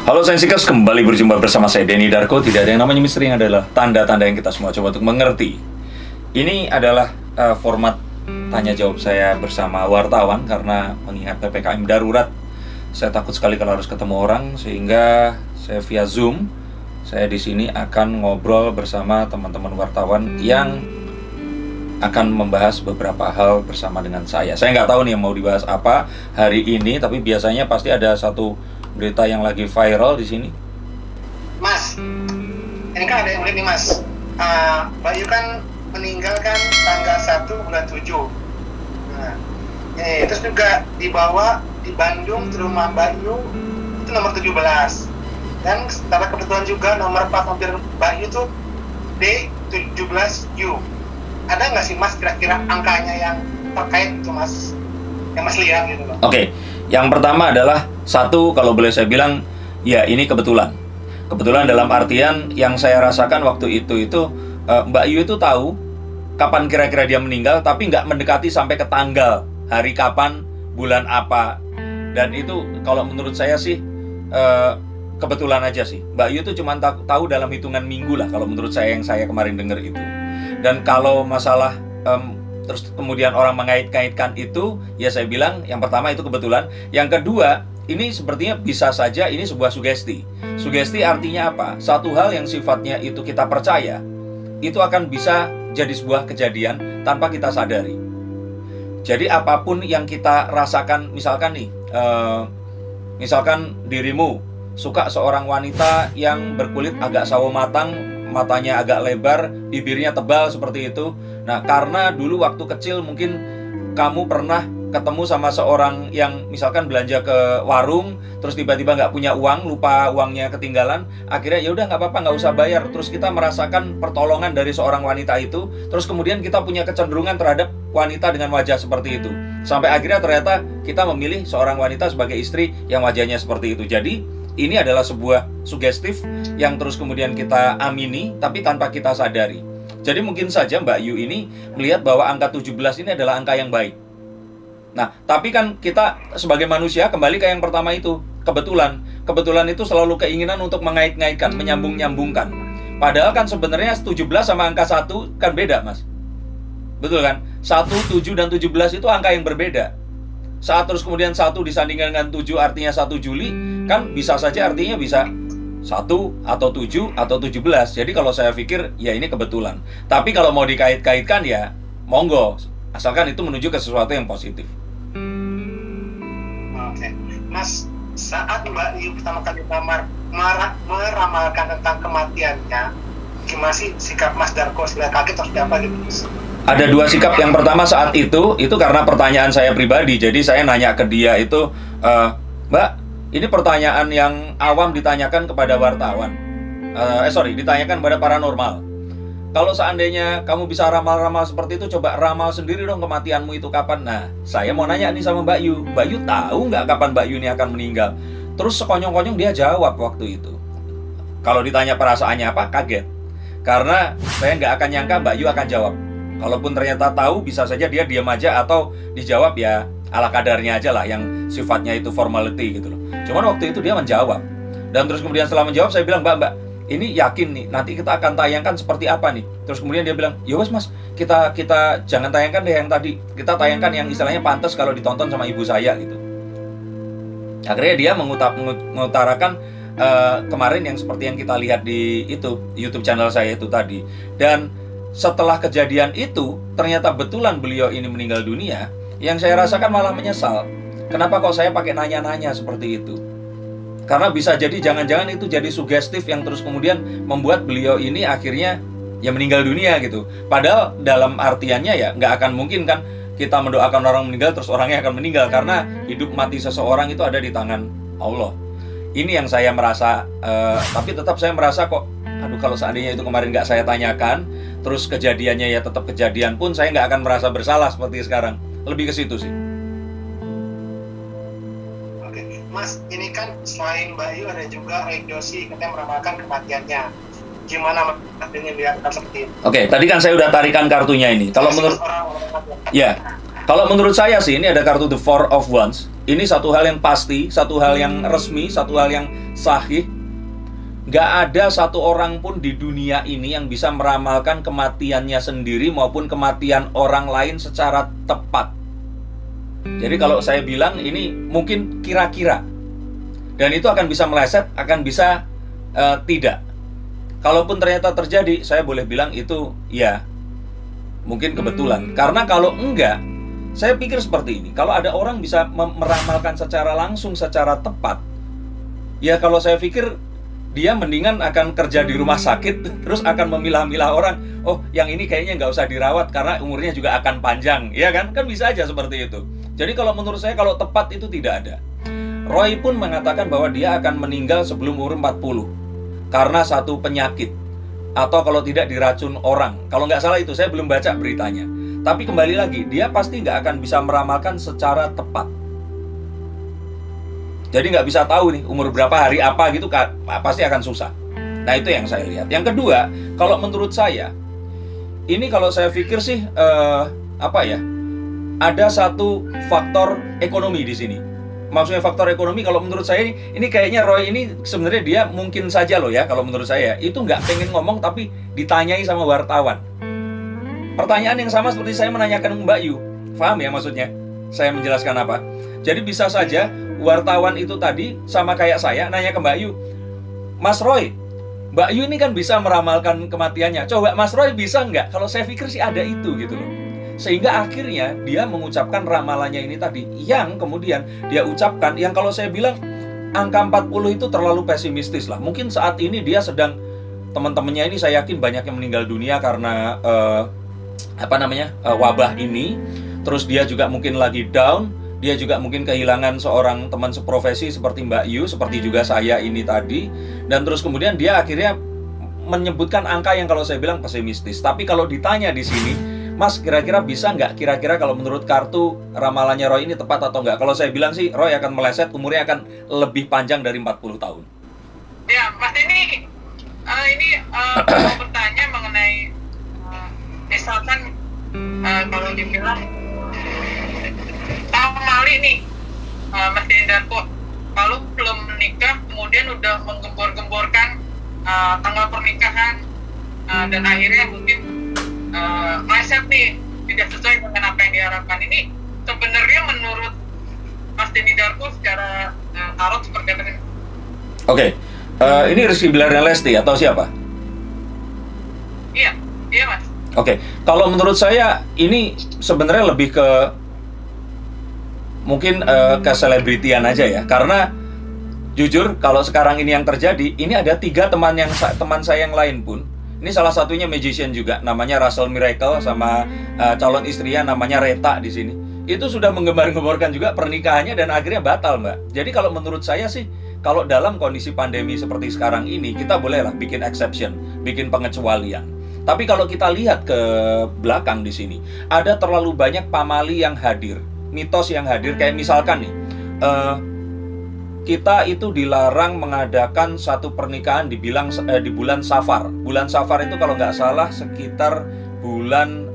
Halo Sensikers, kembali berjumpa bersama saya Denny Darko. Tidak ada yang namanya misteri, yang adalah tanda-tanda yang kita semua coba untuk mengerti. Ini adalah format tanya jawab saya bersama wartawan karena mengingat PPKM darurat. Saya takut sekali kalau harus ketemu orang, sehingga saya via Zoom. Saya di sini akan ngobrol bersama teman-teman wartawan yang akan membahas beberapa hal bersama dengan saya. Saya nggak tahu nih mau dibahas apa hari ini, tapi biasanya pasti ada satu berita yang lagi viral di sini. Mas, ini kan ada yang unik nih Mas. Bayu kan meninggal kan tanggal 1 bulan 7. Nah, ini terus juga dibawa di Bandung ke rumah Bayu itu nomor 17. Dan secara kebetulan juga nomor plat mobil Bayu itu D17U. Ada nggak sih Mas kira-kira angkanya yang terkait itu Mas? Yang Mas lihat gitu loh. Oke, yang pertama adalah satu, kalau boleh saya bilang, ya ini kebetulan. Kebetulan dalam artian yang saya rasakan waktu itu Mbak Yu itu tahu kapan kira-kira dia meninggal, tapi nggak mendekati sampai ke tanggal, hari kapan, bulan apa. Dan itu kalau menurut saya sih kebetulan aja sih. Mbak Yu itu cuma tahu dalam hitungan minggu lah, kalau menurut saya yang saya kemarin dengar itu. Dan kalau masalah terus kemudian orang mengait-kaitkan itu, ya saya bilang yang pertama itu kebetulan. Yang kedua, ini sepertinya bisa saja ini sebuah sugesti. Sugesti artinya apa? Satu hal yang sifatnya itu kita percaya, itu akan bisa jadi sebuah kejadian tanpa kita sadari. Jadi apapun yang kita rasakan, misalkan nih, misalkan dirimu suka seorang wanita yang berkulit agak sawo matang, matanya agak lebar, bibirnya tebal seperti itu. Nah, karena dulu waktu kecil mungkin kamu pernah ketemu sama seorang yang misalkan belanja ke warung, terus tiba-tiba nggak punya uang, lupa uangnya ketinggalan, akhirnya ya udah nggak apa-apa, nggak usah bayar. Terus kita merasakan pertolongan dari seorang wanita itu, terus kemudian kita punya kecenderungan terhadap wanita dengan wajah seperti itu. Sampai akhirnya ternyata kita memilih seorang wanita sebagai istri yang wajahnya seperti itu. Jadi ini adalah sebuah sugestif yang terus kemudian kita amini, tapi tanpa kita sadari. Jadi mungkin saja Mbak Yu ini melihat bahwa angka 17 ini adalah angka yang baik. Nah, tapi kan kita sebagai manusia, kembali ke yang pertama itu, kebetulan. Kebetulan itu selalu keinginan untuk mengait-ngaitkan, menyambung-nyambungkan. Padahal kan sebenarnya 17 sama angka 1 kan beda, Mas. Betul kan? 1, 7, dan 17 itu angka yang berbeda. Saat terus kemudian 1 disandingkan dengan 7 artinya 1 Juli, kan bisa saja artinya bisa 1 atau 7 atau 17. Jadi kalau saya pikir ya ini kebetulan. Tapi kalau mau dikait-kaitkan ya monggo, asalkan itu menuju ke sesuatu yang positif. Oke. Mas, saat Mbak Yu pertama kali meramalkan tentang kematiannya, gimana sih sikap Mas Darko? Sila kaget atau apa gitu? Ada dua sikap. Yang pertama saat itu karena pertanyaan saya pribadi. Jadi saya nanya ke dia itu, Mbak, ini pertanyaan yang awam ditanyakan kepada wartawan. Ditanyakan kepada paranormal. Kalau seandainya kamu bisa ramal-ramal seperti itu, coba ramal sendiri dong kematianmu itu kapan. Nah, saya mau nanya nih sama Mbak Yu. Mbak Yu tahu nggak kapan Mbak Yu ini akan meninggal? Terus sekonyong-konyong dia jawab waktu itu. Kalau ditanya perasaannya apa, kaget. Karena saya nggak akan nyangka Mbak Yu akan jawab. Kalaupun ternyata tahu, bisa saja dia diam aja atau dijawab ya ala kadarnya aja lah, yang sifatnya itu formality gitu loh. Cuman waktu itu dia menjawab. Dan terus kemudian setelah menjawab, saya bilang, Mbak, ini yakin nih, nanti kita akan tayangkan seperti apa nih? Terus kemudian dia bilang, ya wes Mas, kita jangan tayangkan deh yang tadi. Kita tayangkan yang istilahnya pantas kalau ditonton sama ibu saya gitu. Akhirnya dia mengutarakan kemarin yang seperti yang kita lihat di itu YouTube channel saya itu tadi. Dan setelah kejadian itu, ternyata betulan beliau ini meninggal dunia. Yang saya rasakan malah menyesal. Kenapa kok saya pakai nanya-nanya seperti itu? Karena bisa jadi jangan-jangan itu jadi sugestif yang terus kemudian membuat beliau ini akhirnya ya meninggal dunia gitu. Padahal dalam artiannya ya nggak akan mungkin kan kita mendoakan orang meninggal terus orangnya akan meninggal. Karena hidup mati seseorang itu ada di tangan Allah. Ini yang saya merasa, tapi tetap saya merasa kok, aduh kalau seandainya itu kemarin nggak saya tanyakan, terus kejadiannya ya tetap kejadian pun, saya nggak akan merasa bersalah seperti sekarang. Lebih ke situ sih. Oke, Mas, ini kan selain Mbak Yu ada juga Regdosi katanya meramalkan kematiannya. Gimana Mas ini lihat seperti itu? Oke, tadi kan saya udah tarikan kartunya ini. Kalau menurut menurut saya sih ini ada kartu The Four of Wands. Ini satu hal yang pasti, satu hal yang resmi, satu hal yang sahih. Nggak ada satu orang pun di dunia ini yang bisa meramalkan kematiannya sendiri maupun kematian orang lain secara tepat. Jadi kalau saya bilang ini mungkin kira-kira, dan itu akan bisa meleset, akan bisa tidak. Kalaupun ternyata terjadi, saya boleh bilang itu ya mungkin kebetulan. Karena kalau enggak, saya pikir seperti ini. Kalau ada orang bisa meramalkan secara langsung, secara tepat, ya kalau saya pikir dia mendingan akan kerja di rumah sakit, terus akan memilah-milah orang. Oh, yang ini kayaknya nggak usah dirawat karena umurnya juga akan panjang, ya kan? Kan bisa aja seperti itu. Jadi kalau menurut saya, kalau tepat itu tidak ada. Roy pun mengatakan bahwa dia akan meninggal sebelum umur 40 karena satu penyakit, atau kalau tidak diracun orang. Kalau nggak salah itu, saya belum baca beritanya. Tapi kembali lagi, dia pasti nggak akan bisa meramalkan secara tepat. Jadi nggak bisa tahu nih umur berapa, hari apa gitu, pasti akan susah. Nah itu yang saya lihat. Yang kedua, kalau menurut saya, ini kalau saya pikir sih ada satu faktor ekonomi di sini. Maksudnya faktor ekonomi, kalau menurut saya ini kayaknya Roy ini sebenarnya dia mungkin saja loh ya, kalau menurut saya itu nggak pengen ngomong tapi ditanyai sama wartawan. Pertanyaan yang sama seperti saya menanyakan Mbak Yu. Paham ya maksudnya? Saya menjelaskan apa? Jadi bisa saja wartawan itu tadi sama kayak saya nanya ke Mbak Yu, Mas Roy, Mbak Yu ini kan bisa meramalkan kematiannya. Coba Mas Roy bisa nggak? Kalau saya pikir sih ada itu gitu loh. Sehingga akhirnya dia mengucapkan ramalannya ini tadi, yang kemudian dia ucapkan, yang kalau saya bilang angka 40 itu terlalu pesimistis lah. Mungkin saat ini dia sedang, teman-temannya ini saya yakin banyak yang meninggal dunia karena wabah ini. Terus dia juga mungkin lagi down, dia juga mungkin kehilangan seorang teman seprofesi seperti Mbak Yu, seperti juga saya ini tadi. Dan terus kemudian dia akhirnya menyebutkan angka yang kalau saya bilang pesimistis. Tapi kalau ditanya di sini, Mas kira-kira bisa nggak, kira-kira kalau menurut kartu ramalannya Roy ini tepat atau nggak? Kalau saya bilang sih Roy akan meleset, umurnya akan lebih panjang dari 40 tahun. Ya, Mas ini mau bertanya mengenai misalkan kalau dibilang pamali nih, Mas Dendarko, kalau belum menikah kemudian udah menggembor-gemborkan tanggal pernikahan dan akhirnya mungkin meleset nih, tidak sesuai dengan apa yang diharapkan. Ini sebenarnya menurut Mas Denny Darko secara tarot seperti apa sih? Oke, ini Rizky Bilar dan Lesti atau siapa? Iya Mas. Oke, kalau menurut saya ini sebenarnya lebih ke mungkin keselebritian aja ya. Karena jujur kalau sekarang ini yang terjadi, ini ada 3 teman saya yang lain pun. Ini salah satunya magician juga, namanya Russell Miracle, sama calon istrinya namanya Reta di sini. Itu sudah menggembar-gemborkan juga pernikahannya dan akhirnya batal, Mbak. Jadi kalau menurut saya sih, kalau dalam kondisi pandemi seperti sekarang ini, kita bolehlah bikin exception, bikin pengecualian. Tapi kalau kita lihat ke belakang di sini, ada terlalu banyak pamali yang hadir, mitos yang hadir. Kayak misalkan nih, kita itu dilarang mengadakan satu pernikahan di bulan Safar. Bulan Safar itu kalau nggak salah sekitar bulan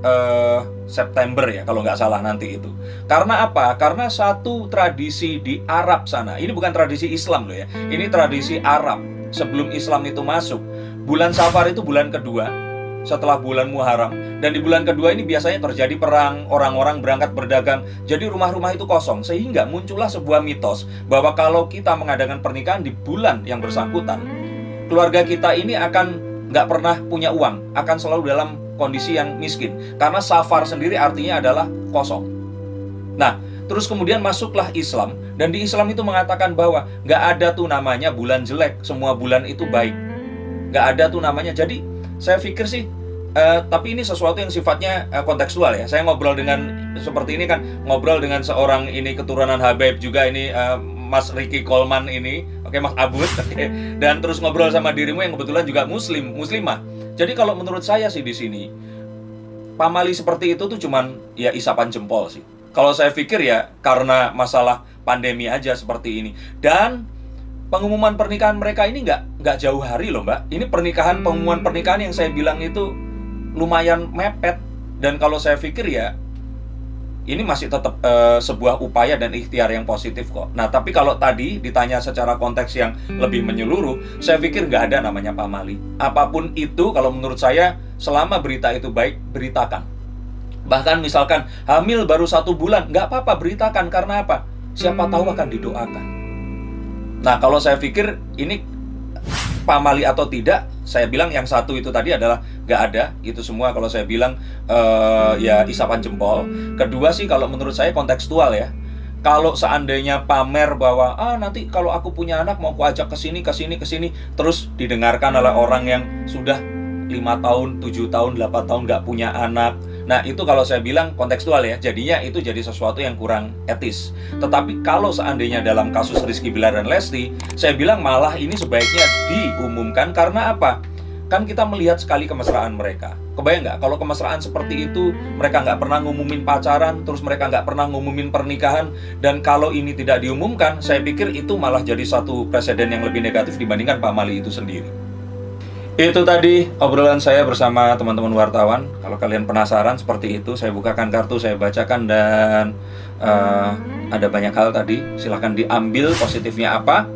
September ya, kalau nggak salah nanti itu. Karena apa? Karena satu tradisi di Arab sana. Ini bukan tradisi Islam loh ya. Ini tradisi Arab. Sebelum Islam itu masuk, bulan Safar itu bulan kedua setelah bulan Muharram, dan di bulan kedua ini biasanya terjadi perang, orang-orang berangkat berdagang, jadi rumah-rumah itu kosong, sehingga muncullah sebuah mitos bahwa kalau kita mengadakan pernikahan di bulan yang bersangkutan, keluarga kita ini akan nggak pernah punya uang, akan selalu dalam kondisi yang miskin, karena Safar sendiri artinya adalah kosong. Nah, terus kemudian masuklah Islam, dan di Islam itu mengatakan bahwa nggak ada tuh namanya bulan jelek, semua bulan itu baik, nggak ada tuh namanya. Jadi saya pikir sih, tapi ini sesuatu yang sifatnya kontekstual ya. Saya ngobrol dengan seperti ini kan, ngobrol dengan seorang ini keturunan Habib juga ini, Mas Ricky Coleman ini, oke, Mas Abud, oke. Dan terus ngobrol sama dirimu yang kebetulan juga muslimah. Jadi kalau menurut saya sih di sini, pamali seperti itu tuh cuman ya isapan jempol sih. Kalau saya pikir ya karena masalah pandemi aja seperti ini. Dan pengumuman pernikahan mereka ini nggak jauh hari loh, Mbak. Ini pengumuman pernikahan yang saya bilang itu lumayan mepet. Dan kalau saya pikir ya ini masih tetap sebuah upaya dan ikhtiar yang positif kok. Nah, tapi kalau tadi ditanya secara konteks yang lebih menyeluruh, saya pikir nggak ada namanya pamali. Apapun itu, kalau menurut saya, selama berita itu baik, beritakan. Bahkan misalkan hamil baru 1 bulan, nggak apa-apa, beritakan. Karena apa? Siapa tahu akan didoakan. Nah, kalau saya pikir ini pamali atau tidak, saya bilang yang satu itu tadi adalah nggak ada. Itu semua kalau saya bilang ya isapan jempol. Kedua sih kalau menurut saya kontekstual ya. Kalau seandainya pamer bahwa nanti kalau aku punya anak mau aku ajak ke sini, terus didengarkan oleh orang yang sudah 5 tahun, 7 tahun, 8 tahun nggak punya anak. Nah, itu kalau saya bilang kontekstual ya. Jadinya itu jadi sesuatu yang kurang etis. Tetapi kalau seandainya dalam kasus Rizky Bilar dan Lesti, saya bilang malah ini sebaiknya diumumkan. Karena apa? Kan kita melihat sekali kemesraan mereka. Kebayang nggak? Kalau kemesraan seperti itu, mereka nggak pernah ngumumin pacaran, terus mereka nggak pernah ngumumin pernikahan. Dan kalau ini tidak diumumkan, saya pikir itu malah jadi satu presiden yang lebih negatif dibandingkan pamali itu sendiri. Itu tadi obrolan saya bersama teman-teman wartawan. Kalau kalian penasaran seperti itu, saya bukakan kartu, saya bacakan, dan ada banyak hal tadi. Silahkan diambil positifnya apa.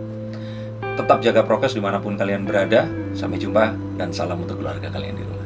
Tetap jaga prokes dimanapun kalian berada. Sampai jumpa dan salam untuk keluarga kalian di rumah.